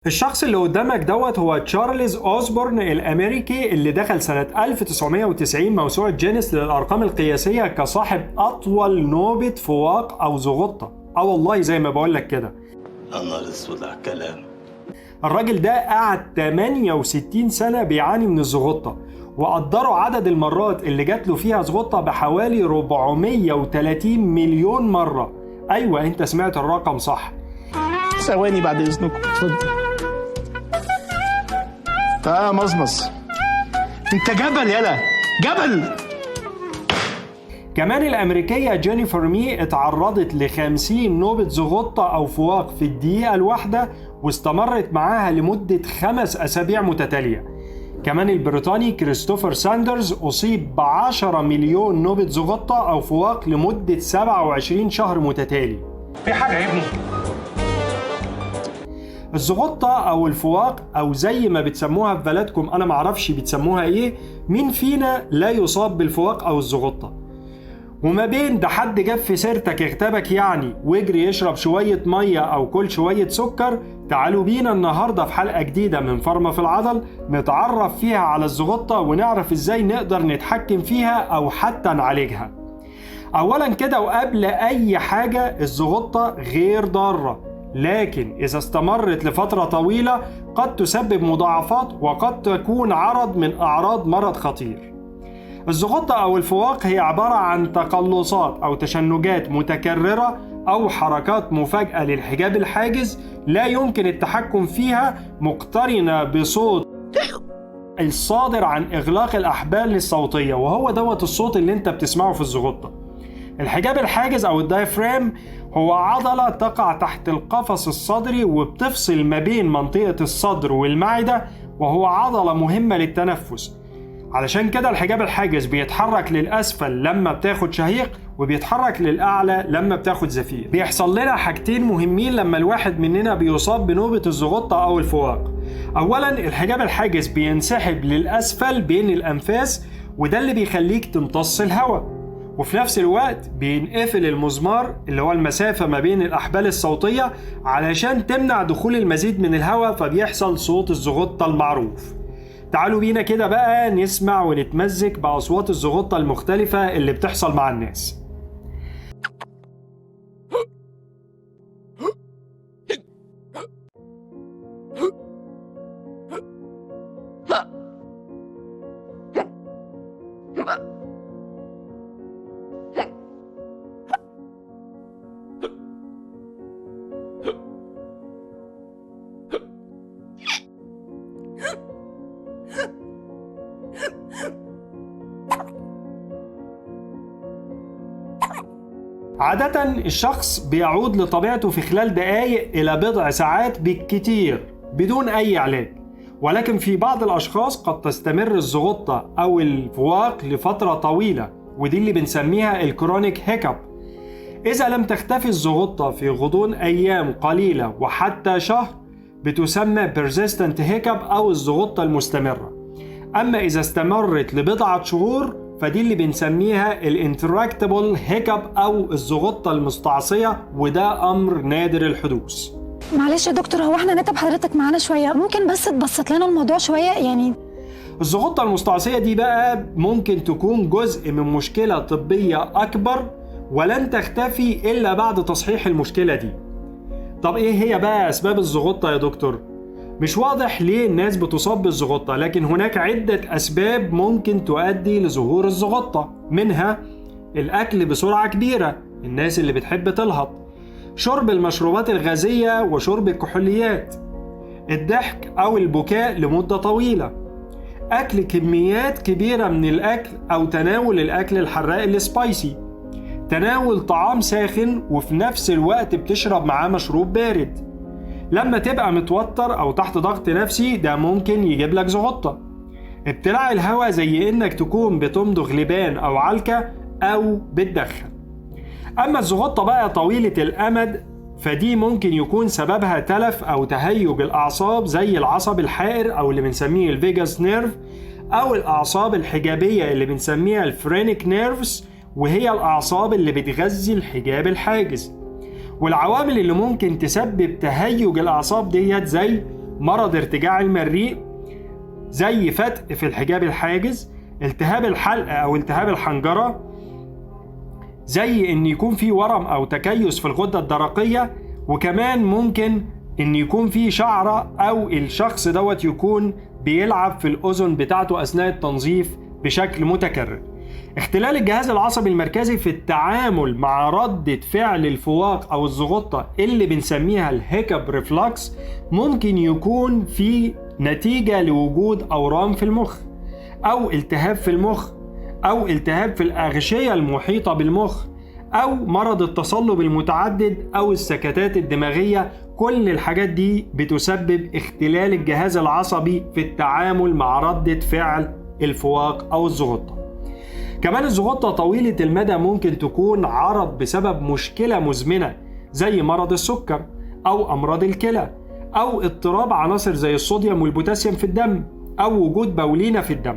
الشخص اللي قدامك دوت هو تشارلز أوزبورن الأمريكي اللي دخل سنة 1990 موسوعة جينيس للأرقام القياسية كصاحب أطول نوبة فواق أو زغطة. والله زي ما بقولك كده. النار السود على الكلام. الراجل ده قعد 68 سنة بيعاني من الزغطة، وقدروا عدد المرات اللي جات له فيها زغطة بحوالي 430 مليون مرة. أيوة أنت سمعت الرقم صح. ثواني بعد إذنكم اتفضل. مصمص انت جبل يلا جبل. كمان الأمريكية جينيفر مي اتعرضت ل50 نوبة زغطة أو فواق في الدقيقة الواحدة، واستمرت معاها لمدة 5 أسابيع متتالية. كمان البريطاني كريستوفر ساندرز أصيب ب10 مليون نوبة زغطة أو فواق لمدة 27 شهر متتالي. في حاجة يا ابني؟ الزغطة أو الفواق أو زي ما بتسموها في بلدكم، أنا معرفش بتسموها إيه، مين فينا لا يصاب بالفواق أو الزغطة؟ وما بين ده حد جاب في سيرتك اغتابك يعني ويجري يشرب شوية مية أو كل شوية سكر. تعالوا بينا النهاردة في حلقة جديدة من فرمة في العضل نتعرف فيها على الزغطة ونعرف إزاي نقدر نتحكم فيها أو حتى نعالجها. أولا كده وقبل أي حاجة، الزغطة غير ضارة، لكن إذا استمرت لفترة طويلة قد تسبب مضاعفات وقد تكون عرض من أعراض مرض خطير. الزغطة أو الفواق هي عبارة عن تقلصات أو تشنجات متكررة أو حركات مفاجئة للحجاب الحاجز لا يمكن التحكم فيها، مقترنة بصوت الصادر عن إغلاق الأحبال الصوتية، وهو دوت الصوت اللي انت بتسمعه في الزغطة. الحجاب الحاجز أو الدايفرام هو عضلة تقع تحت القفص الصدري وبتفصل ما بين منطقة الصدر والمعدة، وهو عضلة مهمة للتنفس. علشان كده الحجاب الحاجز بيتحرك للأسفل لما بتاخد شهيق، وبيتحرك للأعلى لما بتاخد زفير. بيحصل لنا حاجتين مهمين لما الواحد مننا بيصاب بنوبة الزغطة أو الفواق. أولا الحجاب الحاجز بينسحب للأسفل بين الأنفاس، وده اللي بيخليك تمتص الهواء، وفي نفس الوقت بينقفل المزمار اللي هو المسافة ما بين الأحبال الصوتية علشان تمنع دخول المزيد من الهواء، فبيحصل صوت الزغطة المعروف. تعالوا بينا كده بقى نسمع ونتمزج بأصوات الزغطة المختلفة اللي بتحصل مع الناس. عادة الشخص بيعود لطبيعته في خلال دقائق إلى بضع ساعات بالكتير بدون أي علاج، ولكن في بعض الأشخاص قد تستمر الزغطة أو الفواق لفترة طويلة، ودي اللي بنسميها الكرونيك هيكب. إذا لم تختفي الزغطة في غضون أيام قليلة وحتى شهر بتسمى persistent هيكب أو الزغطة المستمرة. أما إذا استمرت لبضعة شهور فدي اللي بنسميها الانتراكتبل هيكب أو الزغطة المستعصية، وده أمر نادر الحدوث. معلش يا دكتور، هو احنا نتعب حضرتك معانا شوية، ممكن بس تبسط لنا الموضوع شوية يعني؟ الزغطة المستعصية دي بقى ممكن تكون جزء من مشكلة طبية أكبر ولن تختفي إلا بعد تصحيح المشكلة دي. طب إيه هي بقى أسباب الزغطة يا دكتور؟ مش واضح ليه الناس بتصاب بالزغطة، لكن هناك عدة أسباب ممكن تؤدي لظهور الزغطة، منها الأكل بسرعة كبيرة، الناس اللي بتحب تلهط، شرب المشروبات الغازية وشرب الكحوليات، الضحك أو البكاء لمدة طويلة، أكل كميات كبيرة من الأكل أو تناول الأكل الحراق السبايسي، تناول طعام ساخن وفي نفس الوقت بتشرب معاه مشروب بارد. لما تبقى متوتر أو تحت ضغط نفسي ده ممكن يجيب لك زغطة. ابتلاع الهواء زي إنك تكون بتمضغ لبان أو علكة أو بتدخن. أما الزغطة بقى طويلة الأمد فدي ممكن يكون سببها تلف أو تهيج الأعصاب زي العصب الحائر أو اللي بنسميه الفيجاس نيرف، أو الأعصاب الحجابية اللي بنسميها الفرينيك نيرفز، وهي الأعصاب اللي بتغذي الحجاب الحاجز. والعوامل اللي ممكن تسبب تهيج الأعصاب ديت زي مرض ارتجاع المريء، زي فتق في الحجاب الحاجز، التهاب الحلق أو التهاب الحنجرة، زي إن يكون في ورم أو تكيس في الغدة الدرقية، وكمان ممكن إن يكون في شعرة أو الشخص دوت يكون بيلعب في الأذن بتاعته أثناء التنظيف بشكل متكرر. اختلال الجهاز العصبي المركزي في التعامل مع ردة فعل الفواق أو الزغطة اللي بنسميها الهيكب ريفلكس ممكن يكون في نتيجة لوجود أورام في المخ، أو التهاب في المخ، أو التهاب في الأغشية المحيطة بالمخ، أو مرض التصلب المتعدد، أو السكتات الدماغية. كل الحاجات دي بتسبب اختلال الجهاز العصبي في التعامل مع ردة فعل الفواق أو الزغطة. كمان الزغطة طويلة المدى ممكن تكون عرض بسبب مشكلة مزمنة زي مرض السكر أو أمراض الكلى، أو اضطراب عناصر زي الصوديوم والبوتاسيوم في الدم، أو وجود بولينة في الدم.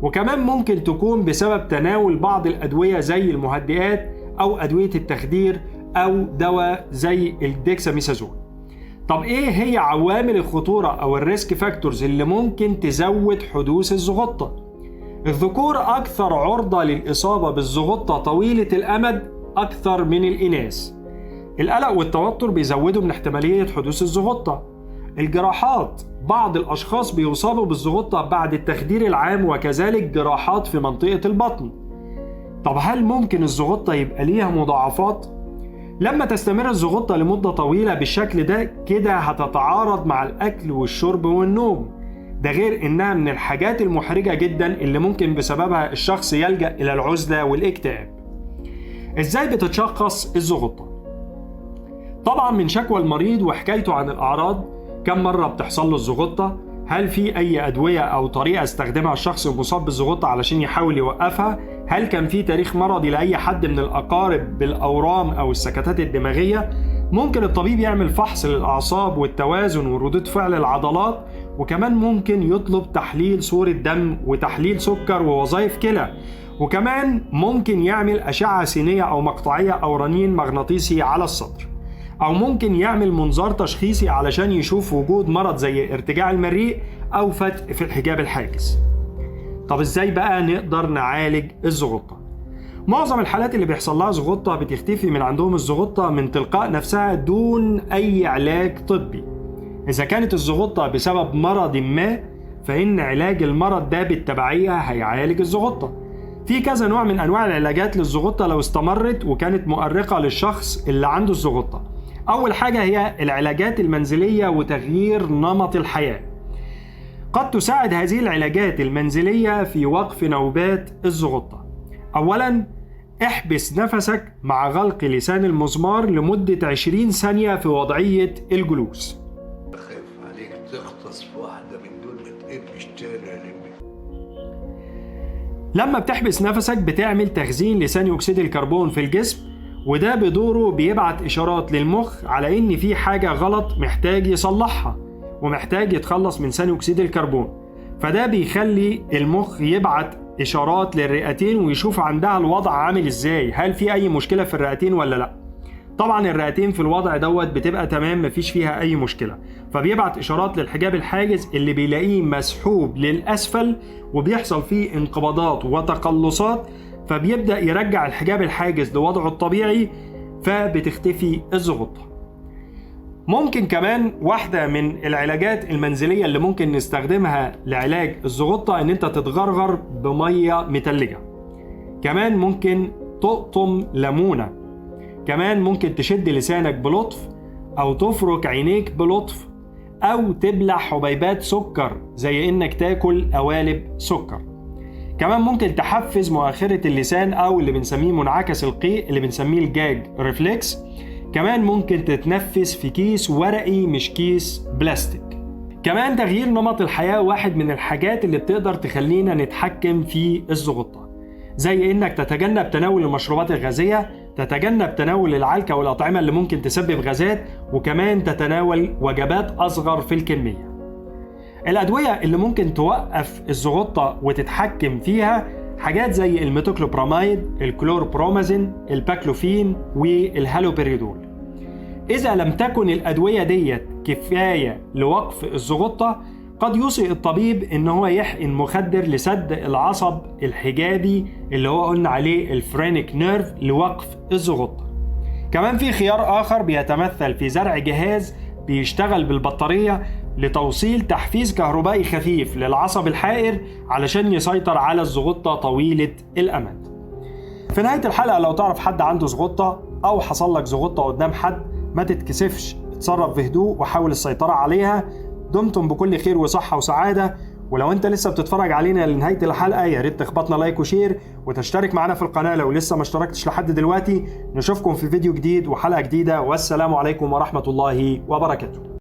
وكمان ممكن تكون بسبب تناول بعض الأدوية زي المهدئات أو أدوية التخدير أو دواء زي الديكساميثازون. طب إيه هي عوامل الخطورة أو الريسك فاكتورز اللي ممكن تزود حدوث الزغطة؟ الذكور أكثر عرضة للإصابة بالزغطة طويلة الأمد أكثر من الإناث. القلق والتوتر بيزودوا من احتمالية حدوث الزغطة. الجراحات، بعض الأشخاص بيصابوا بالزغطة بعد التخدير العام، وكذلك جراحات في منطقة البطن. طب هل ممكن الزغطة يبقى ليها مضاعفات؟ لما تستمر الزغطة لمدة طويلة بالشكل ده كده هتتعارض مع الأكل والشرب والنوم. ده غير إنها من الحاجات المحرجة جدا اللي ممكن بسببها الشخص يلجأ إلى العزلة والاكتئاب. إزاي بتتشخص الزغطة؟ طبعا من شكوى المريض وحكايته عن الأعراض، كم مرة بتحصل له الزغطة، هل في أي أدوية أو طريقة استخدمها الشخص المصاب بالزغطة علشان يحاول يوقفها، هل كان في تاريخ مرضي لأي حد من الأقارب بالأورام أو السكتات الدماغية. ممكن الطبيب يعمل فحص للأعصاب والتوازن وردود فعل العضلات، وكمان ممكن يطلب تحليل صورة دم وتحليل سكر ووظائف كلى، وكمان ممكن يعمل أشعة سينية أو مقطعية أو رنين مغناطيسي على الصدر، أو ممكن يعمل منظار تشخيصي علشان يشوف وجود مرض زي ارتجاع المريء أو فتق في الحجاب الحاجز. طب إزاي بقى نقدر نعالج الزغطة؟ معظم الحالات اللي بيحصل لها زغطة بتختفي من عندهم الزغطة من تلقاء نفسها دون أي علاج طبي. إذا كانت الزغطة بسبب مرض ما، فإن علاج المرض ده بالتبعية هيعالج الزغطة. في كذا نوع من أنواع العلاجات للزغطة لو استمرت وكانت مؤرقة للشخص اللي عنده الزغطة. أول حاجة هي العلاجات المنزلية وتغيير نمط الحياة. قد تساعد هذه العلاجات المنزلية في وقف نوبات الزغطة. أولاً، احبس نفسك مع غلق لسان المزمار لمدة 20 ثانية في وضعية الجلوس. خايف عليك تغطس في واحدة من دول ما تقبش تاني يا لمبي. لما بتحبس نفسك بتعمل تخزين لثاني أكسيد الكربون في الجسم، وده بدوره بيبعت إشارات للمخ على إن في حاجة غلط محتاج يصلحها ومحتاج يتخلص من ثاني أكسيد الكربون. فده بيخلي المخ يبعت إشارات للرئتين ويشوف عندها الوضع عامل إزاي، هل في أي مشكلة في الرئتين ولا لأ. طبعا الرئتين في الوضع دوت بتبقى تمام، مفيش فيها أي مشكلة، فبيبعت إشارات للحجاب الحاجز اللي بيلاقيه مسحوب للأسفل وبيحصل فيه انقباضات وتقلصات، فبيبدأ يرجع الحجاب الحاجز لوضعه الطبيعي، فبتختفي الزغطة. ممكن كمان واحدة من العلاجات المنزلية اللي ممكن نستخدمها لعلاج الزغطة ان انت تتغرغر بمية متلجة. كمان ممكن تقطم ليمونة. كمان ممكن تشد لسانك بلطف او تفرك عينيك بلطف، او تبلع حبيبات سكر زي انك تاكل قوالب سكر. كمان ممكن تحفز مؤخرة اللسان او اللي بنسميه منعكس القيء اللي بنسميه الجاج ريفلكس. كمان ممكن تتنفس في كيس ورقي مش كيس بلاستيك. كمان تغيير نمط الحياة واحد من الحاجات اللي بتقدر تخلينا نتحكم في الزغطة، زي انك تتجنب تناول المشروبات الغازية، تتجنب تناول العلكة والأطعمة اللي ممكن تسبب غازات، وكمان تتناول وجبات أصغر في الكمية. الأدوية اللي ممكن توقف الزغطة وتتحكم فيها حاجات زي الميتوكلوبراميد، الكلوربرومازين، الباكلوفين والهالوبريدول. إذا لم تكن الأدوية ديت كفاية لوقف الزغطة، قد يوصي الطبيب إن هو يحقن مخدر لسد العصب الحجابي اللي هو قلنا عليه الفرينيك نيرف لوقف الزغطة. كمان في خيار آخر بيتمثل في زرع جهاز بيشتغل بالبطارية لتوصيل تحفيز كهربائي خفيف للعصب الحائر علشان يسيطر على الزغطة طويلة الأمد. في نهاية الحلقة لو تعرف حد عنده زغطة أو حصل لك زغطة قدام حد، ما تتكسفش، اتصرف بهدوء وحاول السيطرة عليها. دمتم بكل خير وصحة وسعادة. ولو انت لسه بتتفرج علينا لنهاية الحلقة، يا ريت تخبطنا لايك وشير وتشترك معنا في القناة لو لسه ما اشتركتش لحد دلوقتي. نشوفكم في فيديو جديد وحلقة جديدة، والسلام عليكم ورحمة الله وبركاته.